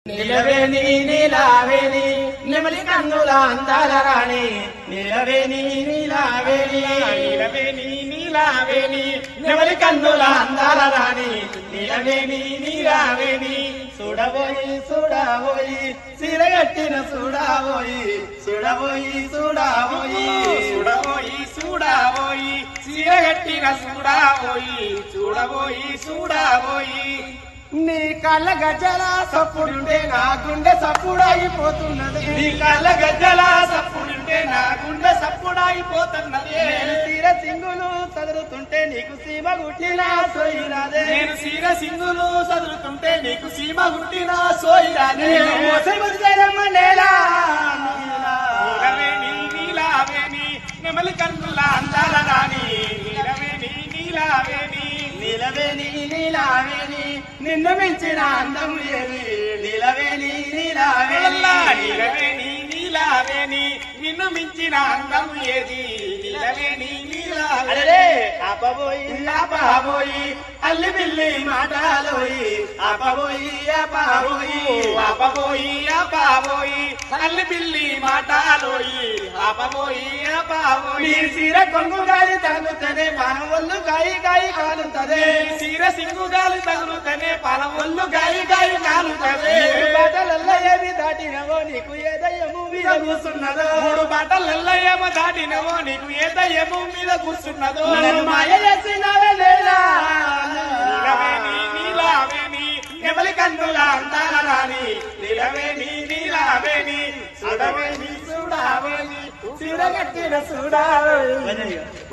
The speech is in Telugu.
నీలవేణి నీలావేణి నెమలి కన్నుల అందాల రాణి నీలవేణి నీలావేణి నీలవేణి నీలావేణి నెమలి కన్నుల అందాల రాణి నీలవేణి నీలావేణి చూడబోయి చూడబోయి సిరగట్టిన చూడబోయి చూడబోయి చూడబోయి చూడబోయి చూడబోయి సిరగట్టిన చూడబోయి చూడబోయి చూడబోయి నీ కళ్ళ గజ్జల సప్పుడుంటే నా గుండె సప్పుడైపోతున్నది నీ కళ్ళ గజ్జల సప్పుడుంటే నా గుండె సప్పుడైపోతున్నది నేను సీర సింగులు చదురుతుంటే నీకు సీమ గుట్టిన సోయిరాదే నేను సీర సింగులు చదురుతుంటే నీకు సీమ గుట్టిన సోయిరాదే నీలవేణి నీలావేణి నెమలి కన్నుల అందాల రాణి నీలవేణి నీలావేణి నీలవేణి నీలావేణి నిన్ను మించిన అందం ఏది నీలవేణి నీలావేణి నీలవేణి నీలావేణి నిన్ను మించిన అందం ఏది నీలవేణి నీలావేణి ఆపబోయి ఆపబోయి అల్లి బిల్లి మాటలోయి ఆపబోయి ఆపబోయి ఆపబోయి ఆపబోయి అల్లి బిల్లి మాటలోయి ఆపబోయి ఆపబోయి సీర కొంగు గాలి తగులుతనే మన ఒళ్ళు గాయి గాయి కాలుతదే సీర సింగు గాలి తగులుతనే మన ఒళ్ళు గాయి గాయి కాలుతదే బాటలల్ల ఏమి దాటినవో నీకు ఏ దయ్యము మీద కూర్చున్నదో మూడు బాటలల్ల ఏమో దాటినవో నీకు ఏ దయ్యము మీద కూర్చున్నదో మాయ చేసినవే లేదా నీలవేణి నీలావేణి నెమలి కన్నుల అందాల రాణి నీలవేణి నీలావేణి చూడవేణి చూడవేణి సిరగట్టిన చూడవేణి